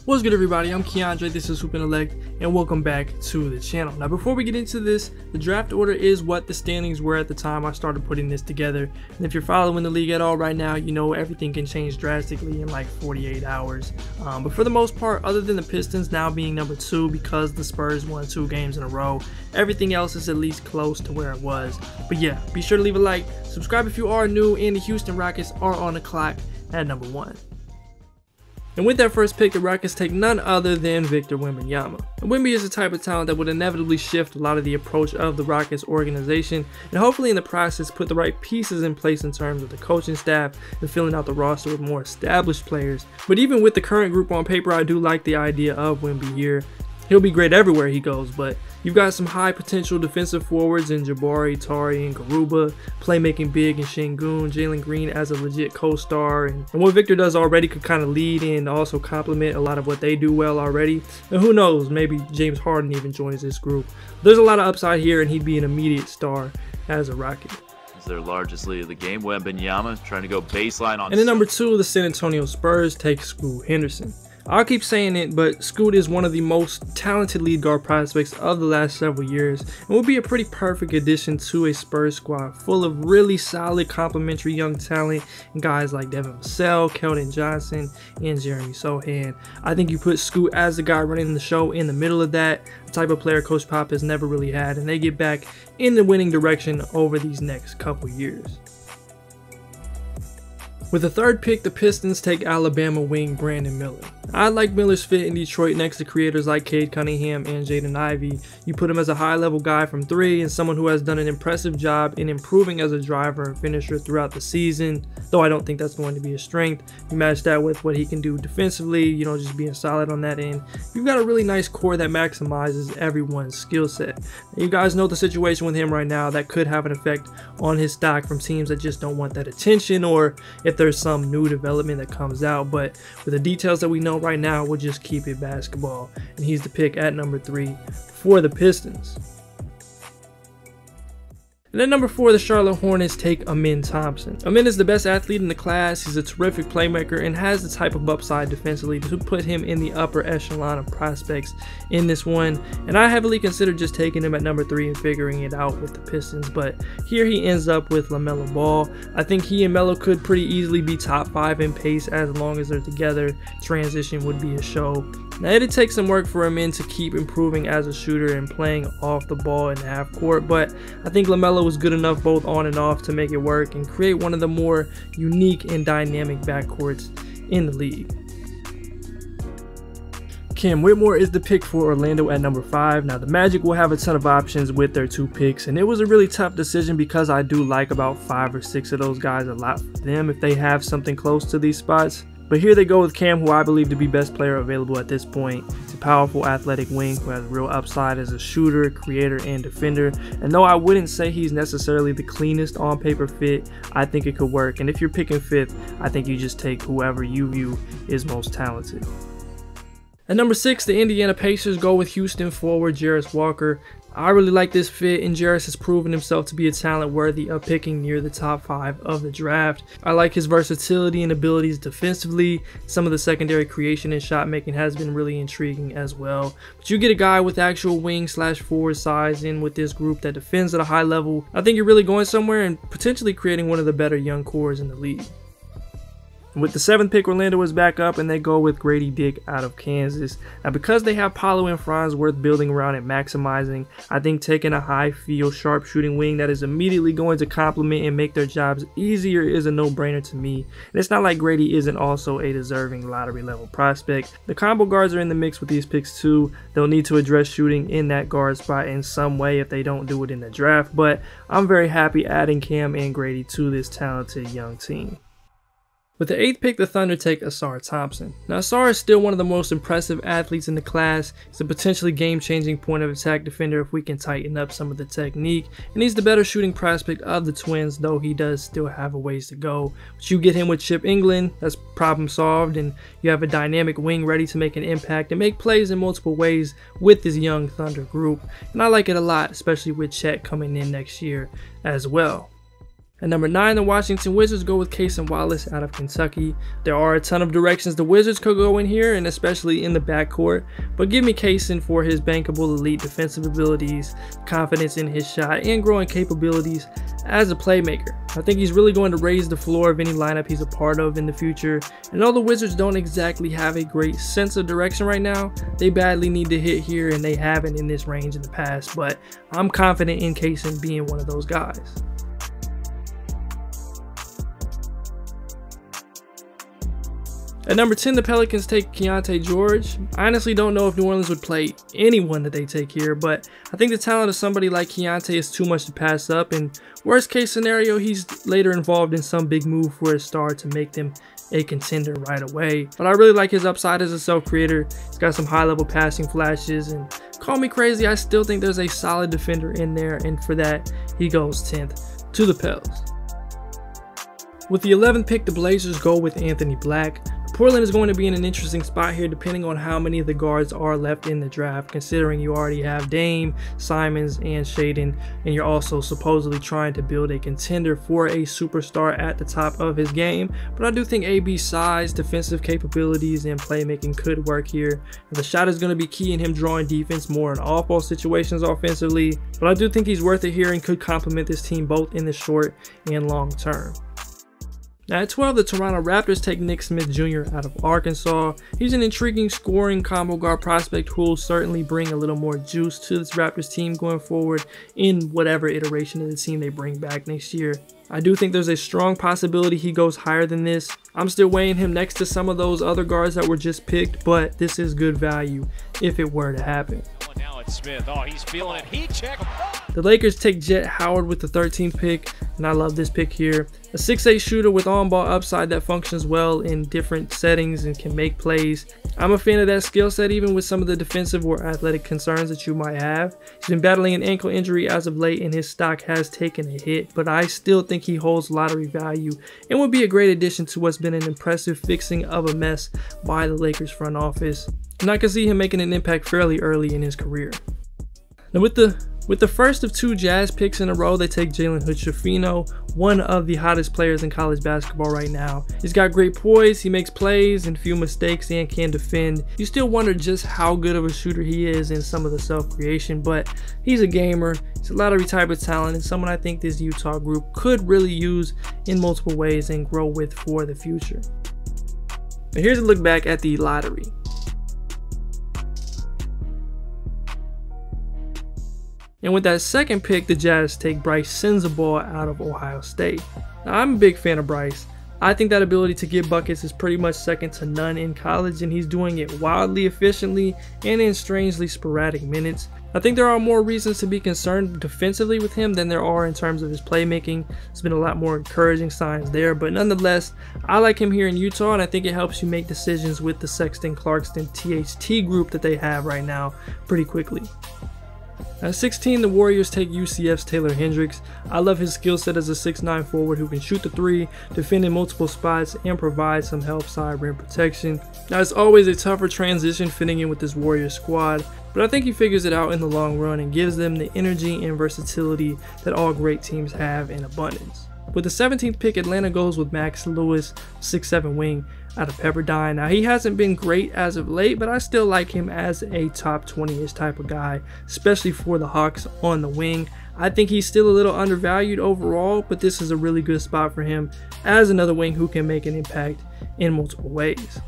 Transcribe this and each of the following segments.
What's good, everybody? I'm Keandre, this is HoopIntellect, and welcome back to the channel. Now, before we get into this, the draft order is what the standings were at the time I started putting this together. And if you're following the league at all right now, you know everything can change drastically in like 48 hours. But for the most part, other than the Pistons now being number 2 because the Spurs won 2 games in a row, everything else is at least close to where it was. But yeah, be sure to leave a like, subscribe if you are new, and the Houston Rockets are on the clock at number 1. And with that first pick, the Rockets take none other than Victor Wembanyama. And Wemby is the type of talent that would inevitably shift a lot of the approach of the Rockets organization, and hopefully in the process put the right pieces in place in terms of the coaching staff and filling out the roster with more established players. But even with the current group on paper, I do like the idea of Wemby here. He'll be great everywhere he goes, but you've got some high potential defensive forwards in Jabari, Tari, and Garuba, playmaking big in Şengün, Jalen Green as a legit co-star, and what Victor does already could kind of lead and also complement a lot of what they do well already. And who knows, maybe James Harden even joins this group. There's a lot of upside here, and he'd be an immediate star as a Rocket. Is their largest lead of the game. Wembanyama trying to go baseline on. And then number 2, the San Antonio Spurs take Scoot Henderson. I'll keep saying it, but Scoot is one of the most talented lead guard prospects of the last several years and will be a pretty perfect addition to a Spurs squad full of really solid complementary young talent and guys like Devin Vassell, Keldon Johnson, and Jeremy Sohan. I think you put Scoot as the guy running the show in the middle of that, the type of player Coach Pop has never really had, and they get back in the winning direction over these next couple years. With the third pick, the Pistons take Alabama wing Brandon Miller. I like Miller's fit in Detroit next to creators like Cade Cunningham and Jaden Ivey. You put him as a high-level guy from 3 and someone who has done an impressive job in improving as a driver and finisher throughout the season, though I don't think that's going to be a strength. You match that with what he can do defensively, you know, just being solid on that end. You've got a really nice core that maximizes everyone's skill set. And you guys know the situation with him right now that could have an effect on his stock from teams that just don't want that attention, or if there's some new development that comes out. But with the details that we know right now, we'll just keep it basketball, and he's the pick at number 3 for the Pistons. And at number 4, the Charlotte Hornets take Amen Thompson. Amen is the best athlete in the class. He's a terrific playmaker and has the type of upside defensively to put him in the upper echelon of prospects in this one. And I heavily considered just taking him at number 3 and figuring it out with the Pistons, but here he ends up with LaMelo Ball. I think he and Melo could pretty easily be top 5 in pace as long as they're together. Transition would be a show. Now, it'd take some work for Amen to keep improving as a shooter and playing off the ball in half court, but I think LaMelo was good enough both on and off to make it work and create one of the more unique and dynamic backcourts in the league. Cam Whitmore is the pick for Orlando at number 5. Now, the Magic will have a ton of options with their 2 picks, and it was a really tough decision because I do like about 5 or 6 of those guys a lot for them if they have something close to these spots. But here they go with Cam, who I believe to be best player available at this point. He's a powerful athletic wing who has real upside as a shooter, creator, and defender. And though I wouldn't say he's necessarily the cleanest on paper fit, I think it could work. And if you're picking 5th, I think you just take whoever you view is most talented. At number 6, the Indiana Pacers go with Houston forward Jarace Walker. I really like this fit, and Jarace has proven himself to be a talent worthy of picking near the top 5 of the draft. I like his versatility and abilities defensively. Some of the secondary creation and shot making has been really intriguing as well. But you get a guy with actual wing/forward size in with this group that defends at a high level. I think you're really going somewhere and potentially creating one of the better young cores in the league. With the 7th pick, Orlando is back up and they go with Grady Dick out of Kansas. Now, because they have Paolo and Franz worth building around and maximizing, I think taking a high-field, sharp-shooting wing that is immediately going to complement and make their jobs easier is a no-brainer to me. And it's not like Grady isn't also a deserving lottery-level prospect. The combo guards are in the mix with these picks too. They'll need to address shooting in that guard spot in some way if they don't do it in the draft, but I'm very happy adding Cam and Grady to this talented young team. With the 8th pick, the Thunder take Ausar Thompson. Now, Ausar is still one of the most impressive athletes in the class. He's a potentially game-changing point of attack defender if we can tighten up some of the technique. And he's the better shooting prospect of the Twins, though he does still have a ways to go. But you get him with Chip England, that's problem solved, and you have a dynamic wing ready to make an impact and make plays in multiple ways with this young Thunder group. And I like it a lot, especially with Chet coming in next year as well. At number 9, the Washington Wizards go with Cason Wallace out of Kentucky. There are a ton of directions the Wizards could go in here, and especially in the backcourt, but give me Cason for his bankable elite defensive abilities, confidence in his shot, and growing capabilities as a playmaker. I think he's really going to raise the floor of any lineup he's a part of in the future. And though the Wizards don't exactly have a great sense of direction right now, they badly need to hit here, and they haven't in this range in the past, but I'm confident in Cason being one of those guys. At number 10, the Pelicans take Keyonte George. I honestly don't know if New Orleans would play anyone that they take here, but I think the talent of somebody like Keyonte is too much to pass up, and worst case scenario, he's later involved in some big move for a star to make them a contender right away. But I really like his upside as a self-creator. He's got some high-level passing flashes, and call me crazy, I still think there's a solid defender in there, and for that, he goes 10th to the Pels. With the 11th pick, the Blazers go with Anthony Black. Portland is going to be in an interesting spot here depending on how many of the guards are left in the draft, considering you already have Dame, Simons, and Shaedon, and you're also supposedly trying to build a contender for a superstar at the top of his game. But I do think AB's size, defensive capabilities, and playmaking could work here. And the shot is going to be key in him drawing defense more in off-ball situations offensively, but I do think he's worth it here and could complement this team both in the short and long term. Now at 12, the Toronto Raptors take Nick Smith Jr. out of Arkansas. He's an intriguing scoring combo guard prospect who will certainly bring a little more juice to this Raptors team going forward in whatever iteration of the team they bring back next year. I do think there's a strong possibility he goes higher than this. I'm still weighing him next to some of those other guards that were just picked, but this is good value if it were to happen. Now it's Smith. Oh, he's feeling it. Heat check. The Lakers take Jet Howard with the 13th pick, and I love this pick here. A 6'8 shooter with on-ball upside that functions well in different settings and can make plays. I'm a fan of that skill set even with some of the defensive or athletic concerns that you might have. He's been battling an ankle injury as of late and his stock has taken a hit, but I still think he holds lottery value and would be a great addition to what's been an impressive fixing of a mess by the Lakers front office. And I can see him making an impact fairly early in his career. Now with the first of 2 Jazz picks in a row, they take Jalen Hood-Schifino, one of the hottest players in college basketball right now. He's got great poise, he makes plays and few mistakes, and can defend. You still wonder just how good of a shooter he is in some of the self-creation, but he's a gamer, he's a lottery type of talent, and someone I think this Utah group could really use in multiple ways and grow with for the future. But here's a look back at the lottery. And with that second pick, the Jazz take Bryce Sensabaugh out of Ohio State. Now, I'm a big fan of Bryce. I think that ability to get buckets is pretty much second to none in college, and he's doing it wildly efficiently and in strangely sporadic minutes. I think there are more reasons to be concerned defensively with him than there are in terms of his playmaking. There's been a lot more encouraging signs there, but nonetheless, I like him here in Utah, and I think it helps you make decisions with the Sexton, Clarkson, THT group that they have right now pretty quickly. At 16, the Warriors take UCF's Taylor Hendricks. I love his skill set as a 6'9 forward who can shoot the 3, defend in multiple spots, and provide some help side rim protection. Now, it's always a tougher transition fitting in with this Warriors squad, but I think he figures it out in the long run and gives them the energy and versatility that all great teams have in abundance. With the 17th pick, Atlanta goes with Max Lewis, 6'7 wing out of Pepperdine. Now, he hasn't been great as of late, but I still like him as a top 20-ish type of guy, especially for the Hawks on the wing. I think he's still a little undervalued overall, but this is a really good spot for him as another wing who can make an impact in multiple ways.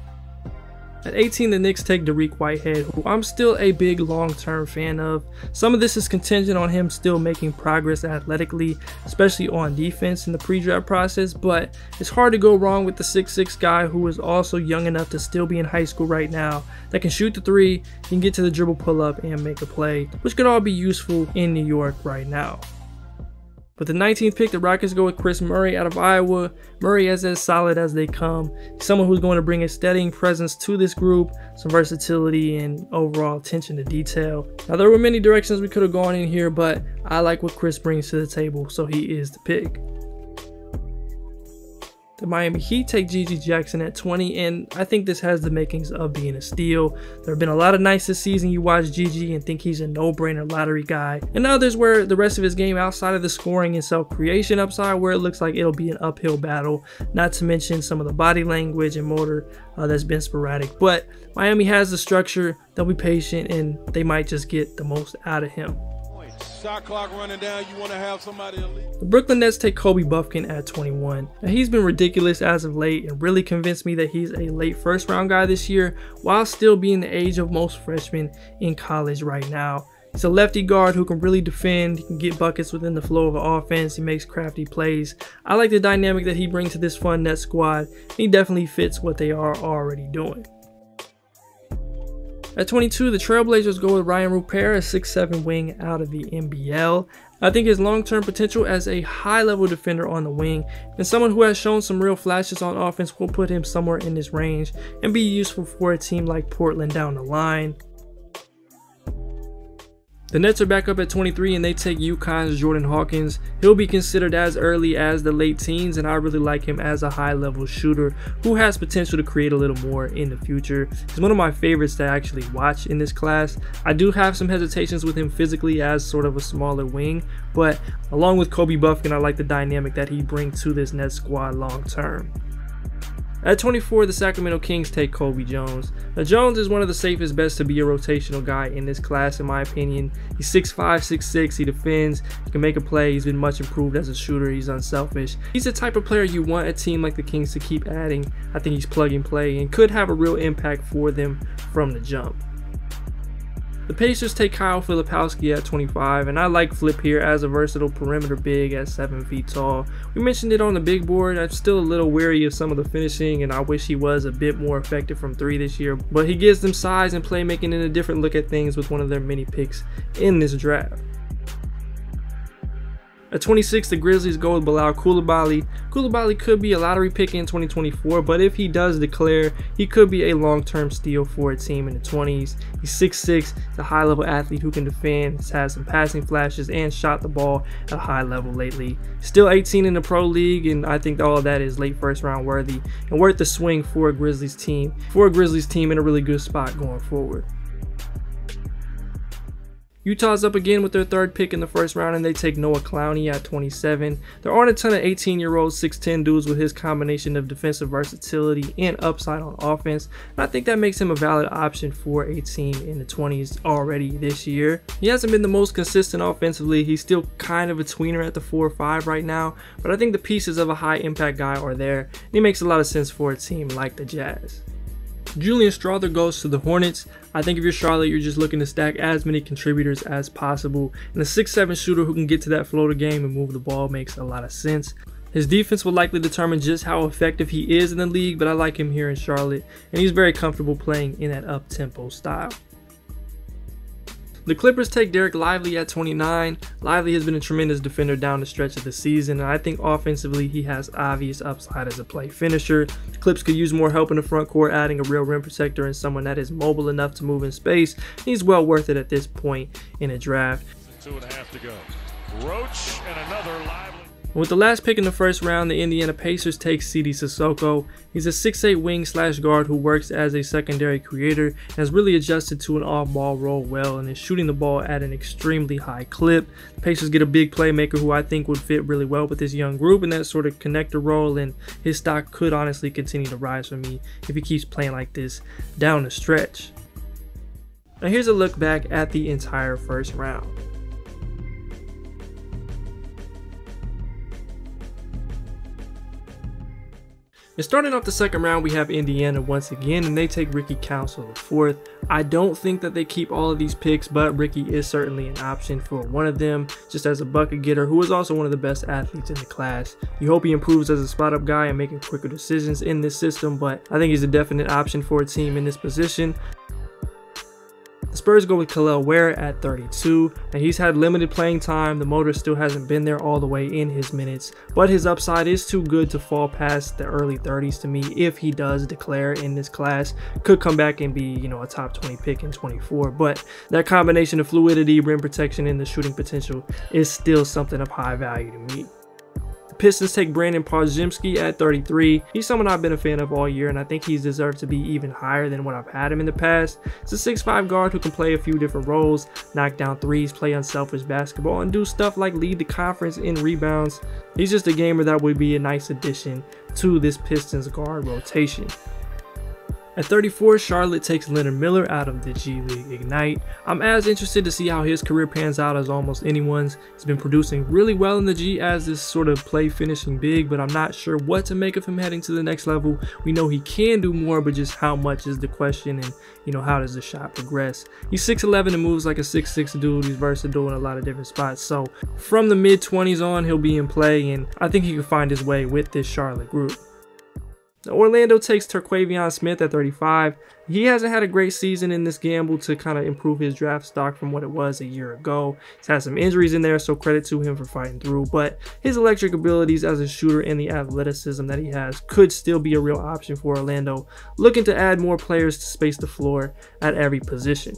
At 18, the Knicks take Dariq Whitehead, who I'm still a big long-term fan of. Some of this is contingent on him still making progress athletically, especially on defense in the pre-draft process, but it's hard to go wrong with the 6'6 guy who is also young enough to still be in high school right now, that can shoot the 3, can get to the dribble pull-up, and make a play, which could all be useful in New York right now. With the 19th pick, the Rockets go with Chris Murray out of Iowa. Murray is as solid as they come. He's someone who's going to bring a steadying presence to this group, some versatility, and overall attention to detail. Now, there were many directions we could have gone in here, but I like what Chris brings to the table, so he is the pick. The Miami Heat take Gigi Jackson at 20, and I think this has the makings of being a steal. There have been a lot of nights this season you watch Gigi and think he's a no-brainer lottery guy, and others where the rest of his game outside of the scoring and self-creation upside where it looks like it'll be an uphill battle, not to mention some of the body language and motor that's been sporadic. But Miami has the structure, they'll be patient, and they might just get the most out of him. Shot clock running down, you want to have somebody elite. The Brooklyn Nets take Kobe Buffkin at 21. Now, he's been ridiculous as of late and really convinced me that he's a late first round guy this year while still being the age of most freshmen in college right now. He's a lefty guard who can really defend, he can get buckets within the flow of an offense, he makes crafty plays. I like the dynamic that he brings to this fun Nets squad. He definitely fits what they are already doing. At 22, the Trailblazers go with Ryan Rupert, a 6'7" wing out of the NBL. I think his long-term potential as a high-level defender on the wing and someone who has shown some real flashes on offense will put him somewhere in this range and be useful for a team like Portland down the line. The Nets are back up at 23 and they take UConn's Jordan Hawkins. He'll be considered as early as the late teens, and I really like him as a high-level shooter who has potential to create a little more in the future. He's one of my favorites to actually watch in this class. I do have some hesitations with him physically as sort of a smaller wing, but along with Kobe Buffkin, I like the dynamic that he brings to this Nets squad long term. At 24, the Sacramento Kings take Kobe Jones. Now, Jones is one of the safest bets to be a rotational guy in this class, in my opinion. He's 6'5", 6'6", he defends, he can make a play, he's been much improved as a shooter, he's unselfish. He's the type of player you want a team like the Kings to keep adding. I think he's plug and play and could have a real impact for them from the jump. The Pacers take Kyle Filipowski at 25, and I like Flip here as a versatile perimeter big at 7 feet tall. We mentioned it on the big board. I'm still a little wary of some of the finishing, and I wish he was a bit more effective from 3 this year, but he gives them size and playmaking and a different look at things with one of their many picks in this draft. At 26, the Grizzlies go with Bilal Coulibaly. Coulibaly could be a lottery pick in 2024, but if he does declare, he could be a long-term steal for a team in the 20s. He's 6'6", he's a high-level athlete who can defend, has had some passing flashes, and shot the ball at a high level lately. Still 18 in the Pro League, and I think all of that is late first-round worthy and worth the swing for a Grizzlies team. In a really good spot going forward. Utah's up again with their 3rd pick in the first round, and they take Noah Clowney at 27. There aren't a ton of 18-year-old 6'10" dudes with his combination of defensive versatility and upside on offense, and I think that makes him a valid option for a team in the 20s already this year. He hasn't been the most consistent offensively, he's still kind of a tweener at the 4 or 5 right now, but I think the pieces of a high-impact guy are there, and he makes a lot of sense for a team like the Jazz. Julian Strawther goes to the Hornets. I think if you're Charlotte, you're just looking to stack as many contributors as possible, and a 6'7" shooter who can get to that floater game and move the ball makes a lot of sense. His defense will likely determine just how effective he is in the league, but I like him here in Charlotte, and he's very comfortable playing in that up-tempo style. The Clippers take Derek Lively at 29. Lively has been a tremendous defender down the stretch of the season, and I think offensively he has obvious upside as a play finisher. The Clips could use more help in the front court, adding a real rim protector and someone that is mobile enough to move in space. He's well worth it at this point in a draft. 2.5 to go. Roach and another Lively. With the last pick in the first round, the Indiana Pacers take Sidi Sissoko. He's a 6'8" wing/guard who works as a secondary creator and has really adjusted to an off-ball role well and is shooting the ball at an extremely high clip. The Pacers get a big playmaker who I think would fit really well with this young group in that sort of connector role, and his stock could honestly continue to rise for me if he keeps playing like this down the stretch. Now here's a look back at the entire first round. And starting off the second round, we have Indiana once again, and they take Ricky Council the 4th. I don't think that they keep all of these picks, but Ricky is certainly an option for one of them, just as a bucket getter who is also one of the best athletes in the class. You hope he improves as a spot-up guy and making quicker decisions in this system, but I think he's a definite option for a team in this position. The Spurs go with Kel'el Ware at 32, and he's had limited playing time. The motor still hasn't been there all the way in his minutes, but his upside is too good to fall past the early 30s to me if he does declare in this class. Could come back and be, a top 20 pick in 24, but that combination of fluidity, rim protection, and the shooting potential is still something of high value to me. Pistons take Brandon Podziemski at 33. He's someone I've been a fan of all year, and I think he's deserved to be even higher than what I've had him in the past. He's a 6'5" guard who can play a few different roles, knock down threes, play unselfish basketball, and do stuff like lead the conference in rebounds. He's just a gamer that would be a nice addition to this Pistons guard rotation. At 34, Charlotte takes Leonard Miller out of the G League Ignite. I'm as interested to see how his career pans out as almost anyone's. He's been producing really well in the G as this sort of play finishing big, but I'm not sure what to make of him heading to the next level. We know he can do more, but just how much is the question, and how does the shot progress? He's 6'11" and moves like a 6'6" dude. He's versatile in a lot of different spots. So from the mid-20s on, he'll be in play, and I think he can find his way with this Charlotte group. Orlando takes Terquavion Smith at 35. He hasn't had a great season in this gamble to kind of improve his draft stock from what it was a year ago. He's had some injuries in there, so credit to him for fighting through, but his electric abilities as a shooter and the athleticism that he has could still be a real option for Orlando, looking to add more players to space the floor at every position.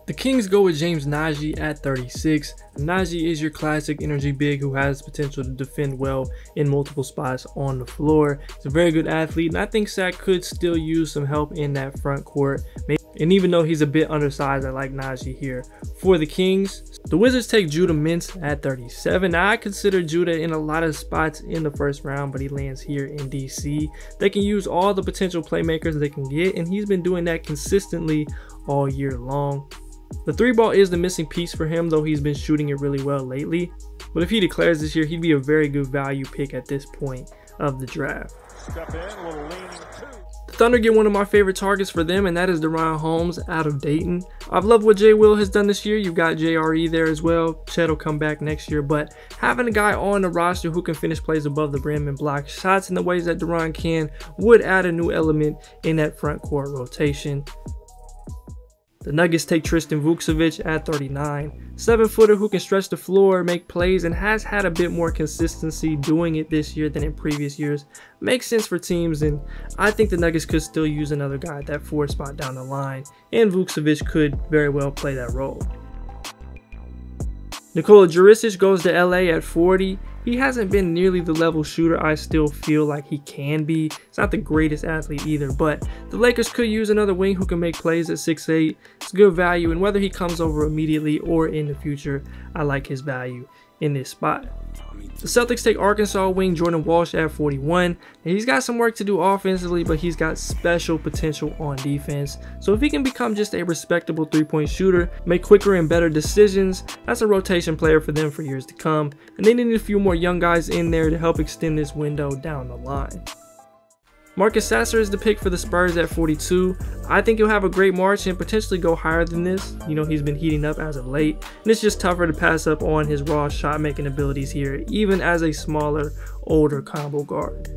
The Kings go with James Najee at 36. Najee is your classic energy big who has potential to defend well in multiple spots on the floor. He's a very good athlete, and I think Sac could still use some help in that front court. And even though he's a bit undersized, I like Najee here. For the Kings, the Wizards take Judah Mintz at 37. Now, I consider Judah in a lot of spots in the first round, but he lands here in DC. They can use all the potential playmakers they can get, and he's been doing that consistently all year long. The 3-ball is the missing piece for him, though he's been shooting it really well lately. But if he declares this year, he'd be a very good value pick at this point of the draft. Step in, a little leaning too. The Thunder get one of my favorite targets for them, and that is Deron Holmes out of Dayton. I've loved what Jay Will has done this year. You've got JRE there as well. Chet will come back next year, but having a guy on the roster who can finish plays above the brim and block shots in the ways that Deron can would add a new element in that front court rotation. The Nuggets take Tristan Vukcevic at 39. 7-footer who can stretch the floor, make plays, and has had a bit more consistency doing it this year than in previous years. Makes sense for teams, and I think the Nuggets could still use another guy at that 4 spot down the line, and Vukcevic could very well play that role. Nikola Jurisic goes to LA at 40. He hasn't been nearly the level shooter I still feel like he can be. He's not the greatest athlete either, but the Lakers could use another wing who can make plays at 6'8". It's good value, and whether he comes over immediately or in the future, I like his value in this spot. The Celtics take Arkansas wing Jordan Walsh at 41. And he's got some work to do offensively, but he's got special potential on defense. So if he can become just a respectable 3-point shooter, make quicker and better decisions, that's a rotation player for them for years to come. And they need a few more young guys in there to help extend this window down the line. Marcus Sasser is the pick for the Spurs at 42. I think he'll have a great March and potentially go higher than this. He's been heating up as of late, and it's just tougher to pass up on his raw shot making abilities here, even as a smaller, older combo guard.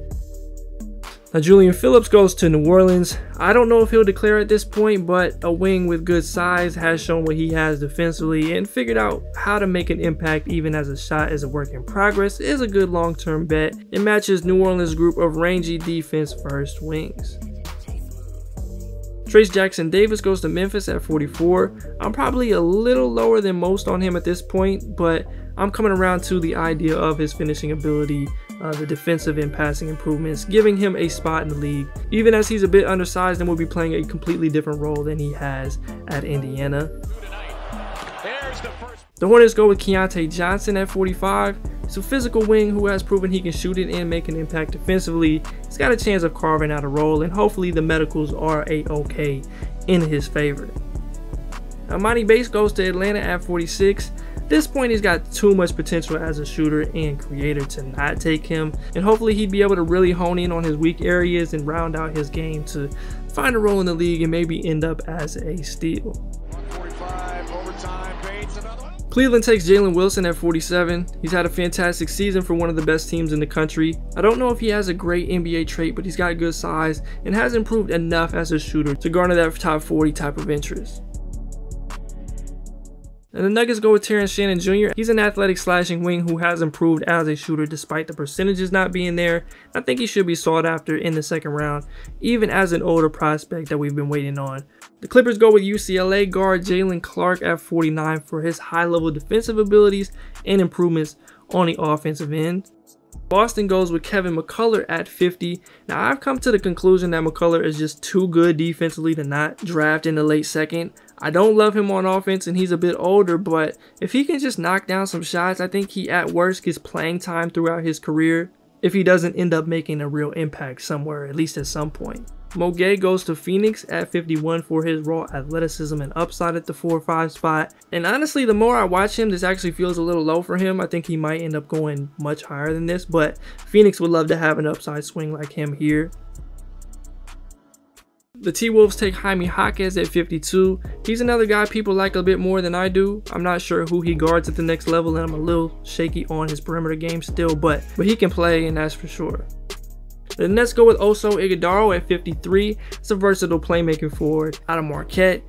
Now Julian Phillips goes to New Orleans. I don't know if he'll declare at this point, but a wing with good size has shown what he has defensively and figured out how to make an impact even as a shot is a work in progress is a good long-term bet. It matches New Orleans' group of rangy defense first wings. Trace Jackson Davis goes to Memphis at 44. I'm probably a little lower than most on him at this point, but I'm coming around to the idea of his finishing ability, the defensive and passing improvements, giving him a spot in the league, even as he's a bit undersized and will be playing a completely different role than he has at Indiana. The Hornets go with Keontae Johnson at 45. He's a physical wing who has proven he can shoot it and make an impact defensively. He's got a chance of carving out a role, and hopefully the medicals are a-okay in his favor. Now, Monty Bates goes to Atlanta at 46. At this point, he's got too much potential as a shooter and creator to not take him, and hopefully he'd be able to really hone in on his weak areas and round out his game to find a role in the league and maybe end up as a steal. 145 overtime, Bates, another one. Cleveland takes Jalen Wilson at 47. He's had a fantastic season for one of the best teams in the country. I don't know if he has a great NBA trait, but he's got good size and has improved enough as a shooter to garner that top 40 type of interest. And the Nuggets go with Terrence Shannon Jr. He's an athletic slashing wing who has improved as a shooter despite the percentages not being there. I think he should be sought after in the second round, even as an older prospect that we've been waiting on. The Clippers go with UCLA guard Jalen Clark at 49 for his high-level defensive abilities and improvements on the offensive end. Boston goes with Kevin McCullough at 50. Now, I've come to the conclusion that McCullough is just too good defensively to not draft in the late second. I don't love him on offense, and he's a bit older, but if he can just knock down some shots, I think he at worst gets playing time throughout his career if he doesn't end up making a real impact somewhere, at least at some point. Moguet goes to Phoenix at 51 for his raw athleticism and upside at the 4-5 spot. And honestly, the more I watch him, this actually feels a little low for him. I think he might end up going much higher than this, but Phoenix would love to have an upside swing like him here. The T-Wolves take Jaime Jaquez at 52. He's another guy people like a bit more than I do. I'm not sure who he guards at the next level, and I'm a little shaky on his perimeter game still, but he can play, and that's for sure. The Nets go with Oso Ighodaro at 53. It's a versatile playmaking forward out of Marquette.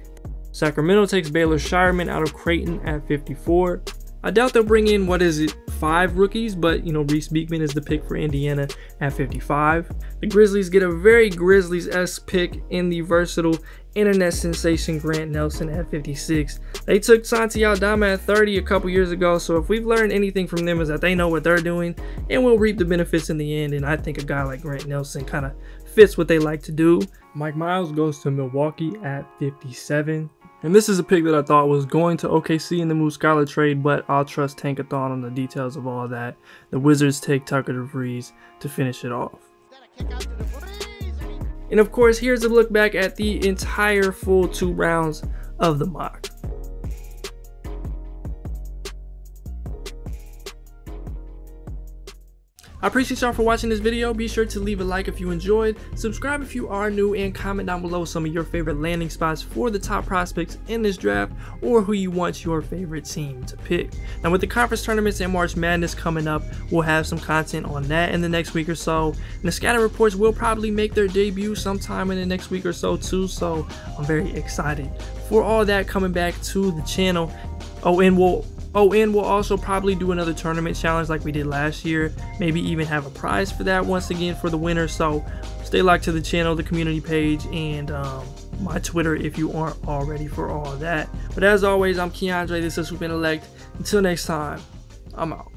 Sacramento takes Baylor Shireman out of Creighton at 54. I doubt they'll bring in, 5 rookies, but Reese Beekman is the pick for Indiana at 55. The Grizzlies get a very Grizzlies-esque pick in the versatile internet sensation Grant Nelson at 56. They took Santi Aldama at 30 a couple years ago, so if we've learned anything from them is that they know what they're doing and will reap the benefits in the end, and I think a guy like Grant Nelson kind of fits what they like to do. Mike Miles goes to Milwaukee at 57. And this is a pick that I thought was going to OKC in the Muscala trade, but I'll trust Tankathon on the details of all that. The Wizards take Tucker DeVries to finish it off. And of course, here's a look back at the entire full 2 rounds of the mock. I appreciate y'all for watching this video. Be sure to leave a like if you enjoyed, subscribe if you are new, and comment down below some of your favorite landing spots for the top prospects in this draft, or who you want your favorite team to pick. Now, with the conference tournaments and March Madness coming up, we'll have some content on that in the next week or so. And the scatter reports will probably make their debut sometime in the next week or so too, so I'm very excited for all that coming back to the channel. And we'll also probably do another tournament challenge like we did last year. Maybe even have a prize for that once again for the winner. So stay locked to the channel, the community page, and my Twitter if you aren't already for all of that. But as always, I'm Keandre. This is HoopIntellect. Until next time, I'm out.